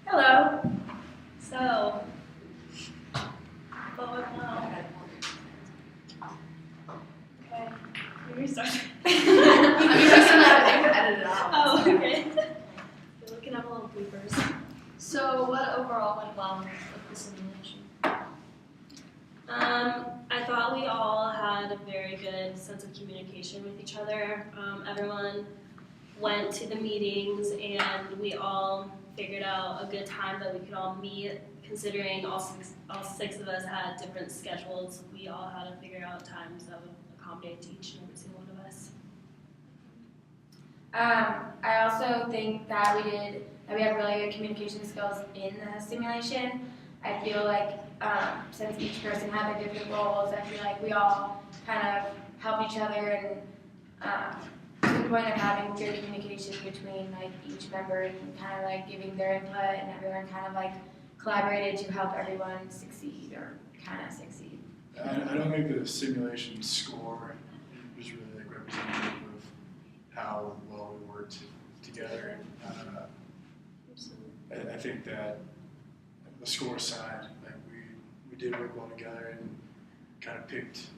Hello. So, what went well? Okay, we restart. Edit it out. Oh, okay. We can have a little bloopers. So what overall went well with the simulation? I thought we all had a very good sense of communication with each other. Everyone went to the meetings and we all figured out a good time that we could all meet. Considering all six of us had different schedules, we all had to figure out times that would accommodate to each and every single one of us. I also think that we had really good communication skills in the simulation. I feel like since each person had their different roles, I feel like we all kind of helped each other and to the point of having good communication between like each member and kind of like giving their input, and everyone kind of like collaborated to help everyone succeed or kind of succeed. I don't think the simulation score was really like representative of how well we worked together. I think that the score side, like we did work well together and kind of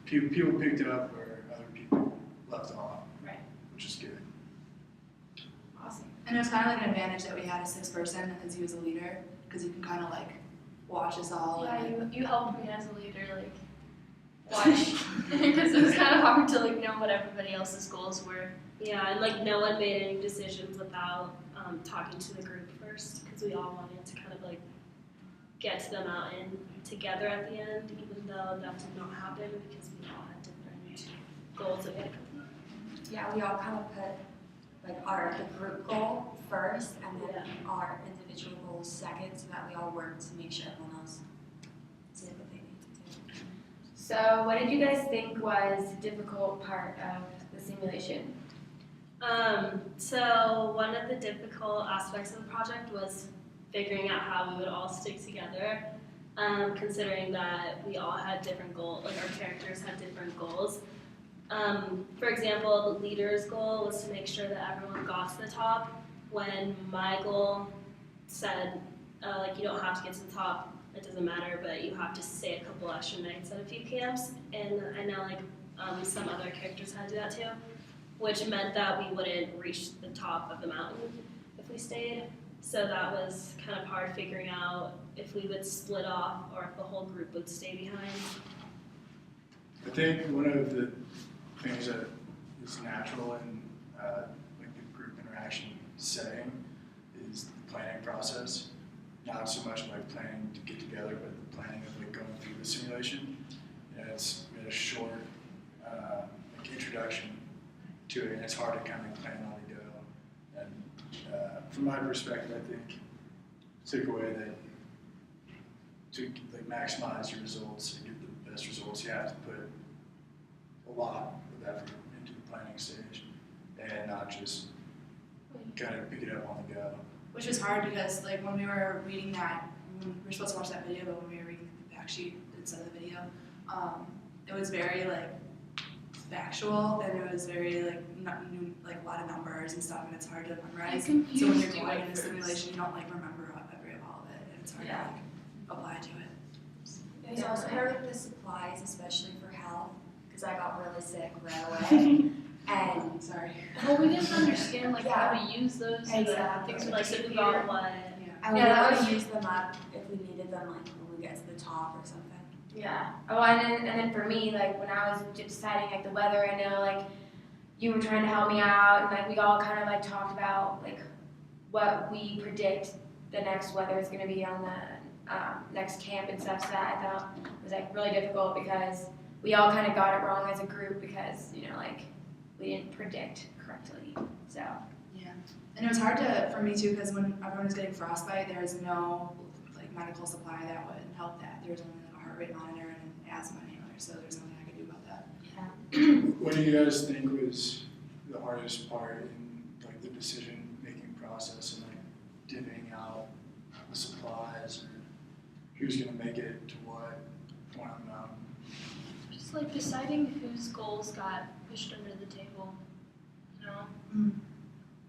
people picked up where other people left off, Right. which is good. Awesome. And it was kind of like an advantage that we had a sixth person as he was a leader, because he can kind of like watch us all. Yeah, and, you helped me as a leader, like, watch, because it was kind of hard to like know what everybody else's goals were. Yeah, and like no one made any decisions without talking to the group first, because we all wanted to kind of like get to the mountain together at the end, even though that did not happen because we all had different goals that we had to complete. Yeah, we all kind of put like the group goal first and then our individual goals second, so that we all work to make sure everyone else did what they needed to do. So what did you guys think was the difficult part of the simulation? So one of the difficult aspects of the project was figuring out how we would all stick together, considering that we all had different goals, like our characters had different goals. For example, the leader's goal was to make sure that everyone got to the top, when my goal said, like, you don't have to get to the top, it doesn't matter, but you have to stay a couple extra nights at a few camps. And I know like some other characters had to do that too, which meant that we wouldn't reach the top of the mountain if we stayed. So that was kind of hard figuring out if we would split off or if the whole group would stay behind. I think one of the things that is natural in like the group interaction setting is the planning process. Not so much like planning to get together, but the planning of like going through the simulation. It's a short like introduction to it, and it's hard to kind of plan on the go. And from my perspective, I think took away that to like maximize your results and get the best results, you have to put a lot of effort into the planning stage and not just kind of pick it up on the go. which was hard because like when we were reading that, we were supposed to watch that video, but when we were reading the fact sheet instead of the video, it was very like factual, and it was very like a lot of numbers and stuff, and it's hard to memorize. So when you're going in a simulation, you don't like remember all of it, and it's hard to like apply to it. It was also hard with the supplies, especially for health, because I got really sick right away. And Sorry. Well, we didn't understand like Yeah. how to use those. Exactly. Things would Like disappear. who got what. I would Yeah, that always was- use them up if we needed them, like when we get to the top or something. Yeah. Oh, and then for me, like when I was deciding like the weather, I know like you were trying to help me out, and like we all kind of like talked about like what we predict the next weather is going to be on the next camp and stuff. So that I thought was like really difficult because we all kind of got it wrong as a group because like we didn't predict correctly. So Yeah, and it was hard for me too, because when everyone was getting frostbite, there was no like medical supply that would help that. There was only like a heart rate monitor and an asthma inhaler, so there's nothing I could do about that. What do you guys think was the hardest part in like the decision making process and like divvying out the supplies or who's gonna make it to what point on the mountain? Just like deciding whose goals got pushed under the table, you know? Mm.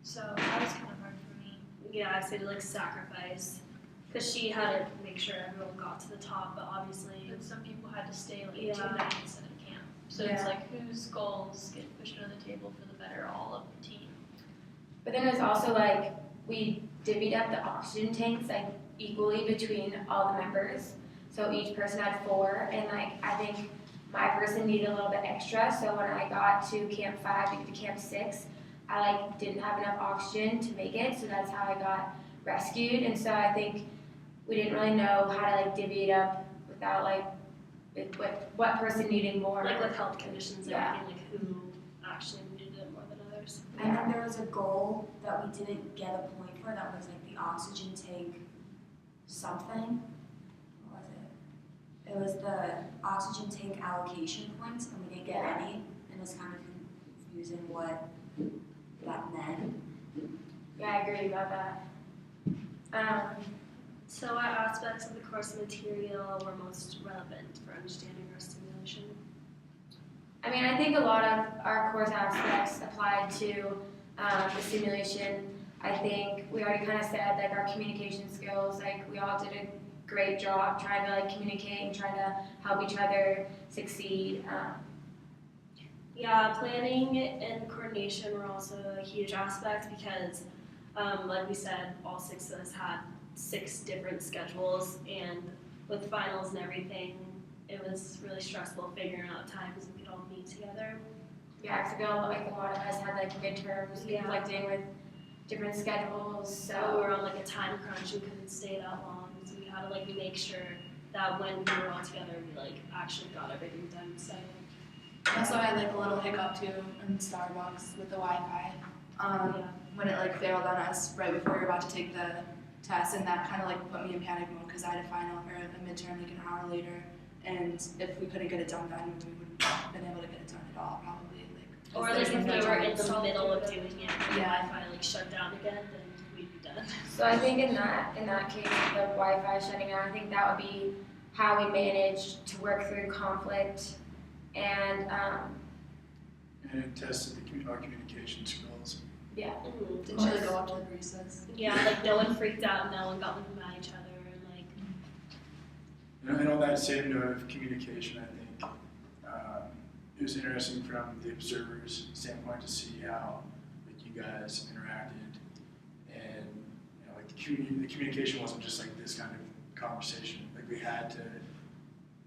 So that was kind of hard for me. yeah, I say to like sacrifice, because she had to make sure everyone got to the top, but obviously, But some people had to stay like Yeah. 2 nights at camp. So it's Yeah. like whose goals get pushed under the table for the better all of the team. But then it was also like we divvied up the oxygen tanks like equally between all the members. So each person had 4, and like I think my person needed a little bit extra. So when I got to Camp 5 to get to Camp 6, I like didn't have enough oxygen to make it. So that's how I got rescued. And so I think we didn't really know how to like divvy it up without like what person needed more. like with health conditions and Yeah. everything, like who actually needed it more than others. I think there was a goal that we didn't get a point for, that was like the oxygen tank something. What was it? It was the oxygen tank allocation points, and we didn't get any, and it was kind of confusing what that meant. Yeah, I agree about that. So what aspects of the course material were most relevant for understanding our simulation? I mean, I think a lot of our course aspects applied to the simulation. I think we already kind of said like our communication skills, like we all did a great job trying to like communicate and trying to help each other succeed. Yeah, planning and coordination were also a huge aspect because, like we said, all 6 of us had 6 different schedules, and with finals and everything, it was really stressful figuring out times we could all meet together. Yeah, 'cause I feel like a lot of us had like midterms Yeah. conflicting with different schedules, So so we were on like a time crunch and couldn't stay that long, so we had to like make sure that when we were all together, we like actually got everything done. So I also had like a little hiccup too in Starbucks with the Wi-Fi. yeah. When it like failed on us right before we were about to take the test, and that kind of like put me in panic mode because I had a final or a midterm like an hour later, and if we couldn't get it done then, we wouldn't have been able to get it done at all probably. Or Like, like if there's we no were time. in the middle of doing it and the Yeah. Wi-Fi like shut down again, then we'd be done. so I think in that case, the Wi-Fi shutting down, I think that would be how we managed to work through conflict and And it tested our communication skills. Mhm. Didn't you like go up to the baristas? Yeah, like no one freaked out, no one got like mad at each other, and like And on that same note of communication, I think it was interesting from the observer's standpoint to see how like you guys interacted, and you know, like the communication wasn't just like this kind of conversation. Like we had to.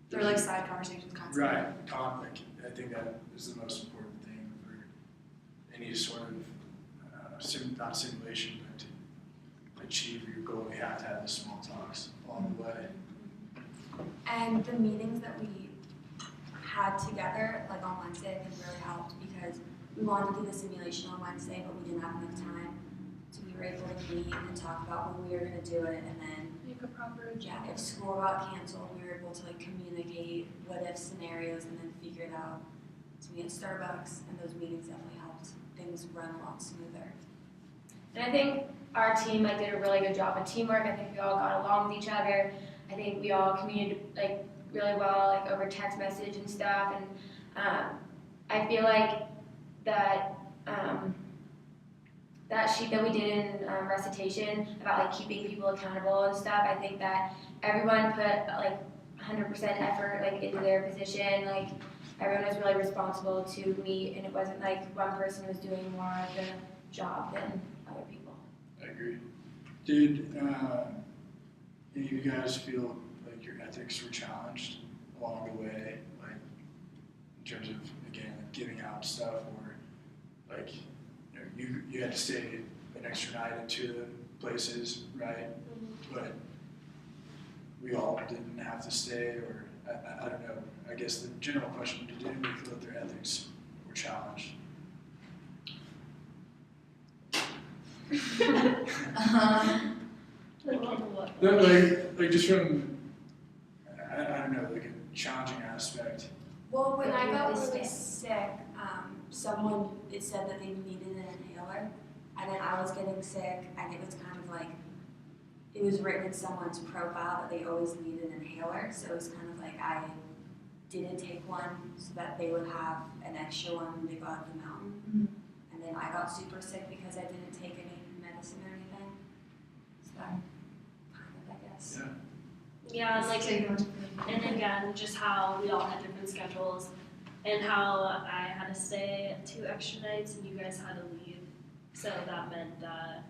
There were like side conversations constantly. Right, conflict. I think that is the most important thing for any sort of not simulation, but to achieve your goal. You have to have the small talks along the way. And the meetings that we had together, like on Wednesday, I think really helped because we wanted to do the simulation on Wednesday, but we didn't have enough time. So we were able to meet and talk about when we were going to do it, and then Make a proper yeah, if school got canceled, we were able to like communicate what if scenarios and then figure it out. So we had Starbucks, and those meetings definitely helped things run a lot smoother. And I think our team like did a really good job of teamwork. I think we all got along with each other. I think we all communicated like really well, like over text message and stuff. And I feel like that that sheet that we did in recitation about like keeping people accountable and stuff. I think that everyone put like 100% effort like into their position. Like everyone was really responsible to meet, and it wasn't like one person was doing more of the job than other people. I agree. Did any of you guys feel like your ethics were challenged along the way, like in terms of again like giving out stuff, or like you had to stay an extra night at 2 of the places, right? But we all didn't have to stay, or I don't know. I guess the general question: did anybody feel that their ethics were challenged? No, like just from I don't know, like a challenging aspect. Well, when I got This really day. sick, someone it said that they needed an inhaler, and then I was getting sick, and it was kind of like it was written in someone's profile that they always need an inhaler, so it was kind of like I didn't take one so that they would have an extra one when they got up the mountain. And then I got super sick because I didn't take any medicine or anything. Yeah, and like, Take them to- and again, just how we all had different schedules, and how I had to stay 2 extra nights and you guys had to leave. So that meant that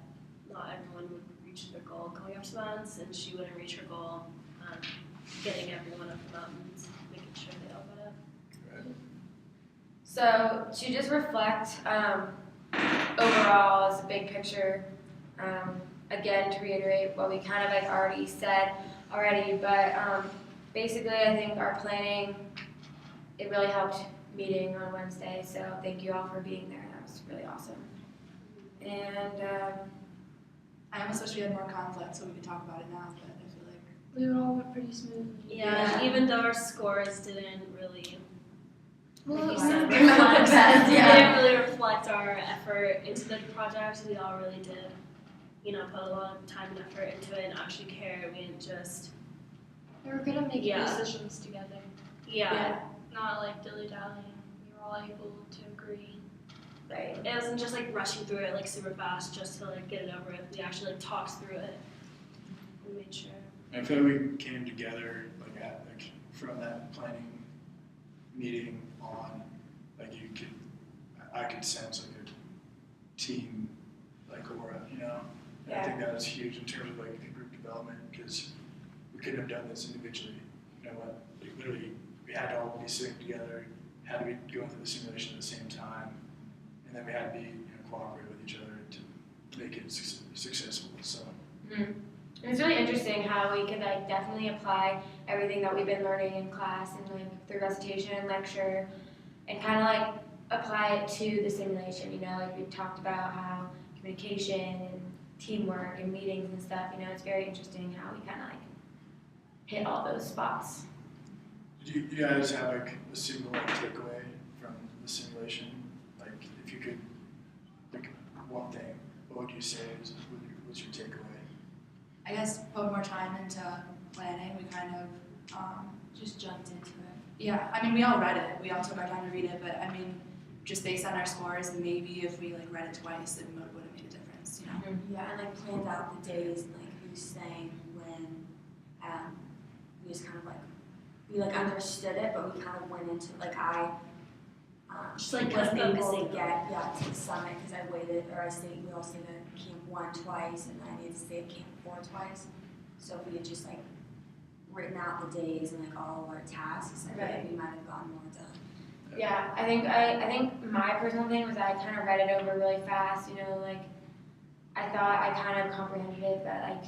not everyone would reach their goal going up to mountains, and she wouldn't reach her goal getting everyone up the mountains, making sure they all got up. Right. So to just reflect overall as a big picture, again to reiterate what we kind of like already said but basically I think our planning, it really helped meeting on Wednesday, so thank you all for being there, that was really awesome. And I almost wish we had more conflict so we could talk about it now, but I feel like We all went pretty smoothly. Yeah, and even though our scores didn't really, Well, like you it said, was They're not the best, they yeah. didn't really reflect our effort into the project. We all really did, put a lot of time and effort into it and actually care. We didn't just, we were good at making Yeah. decisions together, not like dilly-dallying. We were all able to agree. Right. It wasn't just like rushing through it like super fast just to like get it over with. We actually like talked through it and made sure. And I feel like we came together from that planning meeting on, I could sense like a team like aura, And I think that was huge in terms of like the group development because we couldn't have done this individually. Literally we had to all be sitting together, had to be going through the simulation at the same time, and then we had to be cooperate with each other to make it successful. So. And it's really interesting how we could like definitely apply everything that we've been learning in class and like through recitation and lecture and kind of like apply it to the simulation, like we talked about how communication and teamwork and meetings and stuff, it's very interesting how we kind of like hit all those spots. Did you guys have like a single takeaway from the simulation? Like if you could pick one thing, what would you say was your takeaway? I guess put more time into planning. We kind of Just jumped into it. yeah, I mean we all read it. We all took our time to read it, but I mean just based on our scores, maybe if we like read it twice, it would have made a difference, Yeah, and like planned out the days and like who's staying when. We just kind of like we like understood it, but we kind of went into like I Just, like, wasn't able to focusing get to the summit because I waited or we all stayed at Camp 1 twice and I needed to stay at Camp 4 twice. So if we had just like written out the days and like all of our tasks, I feel like we might have gotten more done. Yeah, I think my personal thing was I kind of read it over really fast, like I thought I kind of comprehended it, but like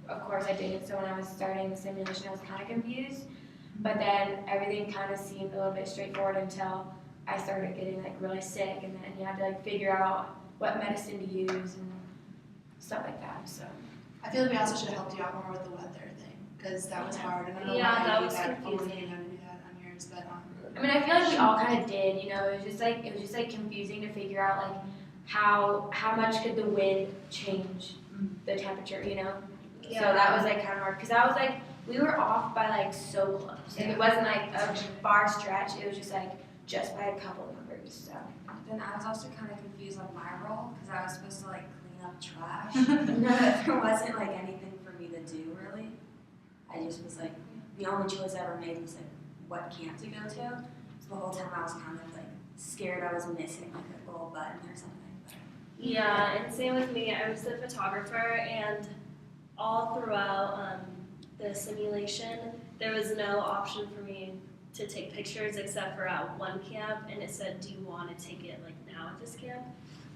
of course I didn't. So when I was starting the simulation, I was kind of confused. But then everything kind of seemed a little bit straightforward until I started getting like really sick, and then you had to like figure out what medicine to use and stuff like that. So I feel like we also should have helped you out more with the weather thing because that was hard. And I don't know Yeah, why that you was had confusing. you had to do that on yours, but I mean, I feel like we all kind of did. It was just like confusing to figure out like how much could the wind change the temperature, So that was like kind of hard because I was like we were off by like so close. Like it wasn't like a far stretch. It was just by a couple numbers. So Then I was also kind of confused on my role because I was supposed to like clean up trash. There wasn't like anything for me to do really. I just was like the only choice I ever made was like what camp to go to. So the whole time I was kind of like scared I was missing like a little button or something. Yeah, and same with me. I was the photographer, and all throughout the simulation, there was no option for me to take pictures except for at one camp, and it said, "Do you want to take it like now at this camp?"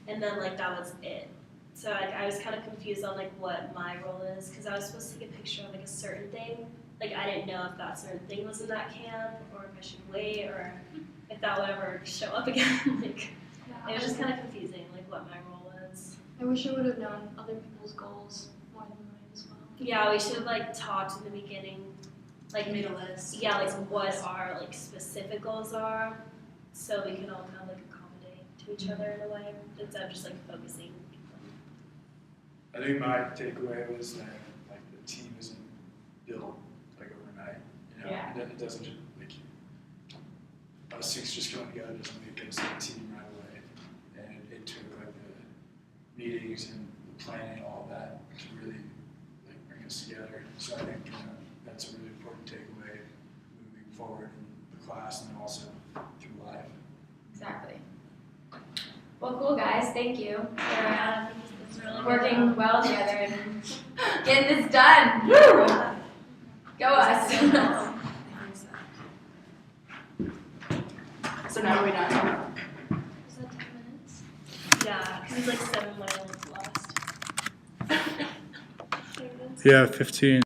And then like that was it. So like I was kind of confused on like what my role is because I was supposed to take a picture of like a certain thing. Like I didn't know if that certain thing was in that camp, or if I should wait, or if that would ever show up again. Like it was just kind of confusing, like what my role was. I wish I would have known other people's goals more than mine as well. Yeah, we should have like talked in the beginning, like made a list. yeah, like what our like specific goals are, so we can all kind of like accommodate to each other in a way instead of just like focusing. I think my takeaway was that like the team isn't built like overnight. Yeah. It doesn't just like us 6 just coming together doesn't make us a team right away. And it took like the meetings and the planning, all that to really like bring us together. So I think that's that's a really important takeaway moving forward in the class and then also through life. Exactly. Well, cool guys, thank you for Yeah, I think this is really working well together and getting this done. Woo! Go us. I think so. So now are we done? Is that 10 minutes? Yeah, because it's like 7 miles left. Yeah, 15.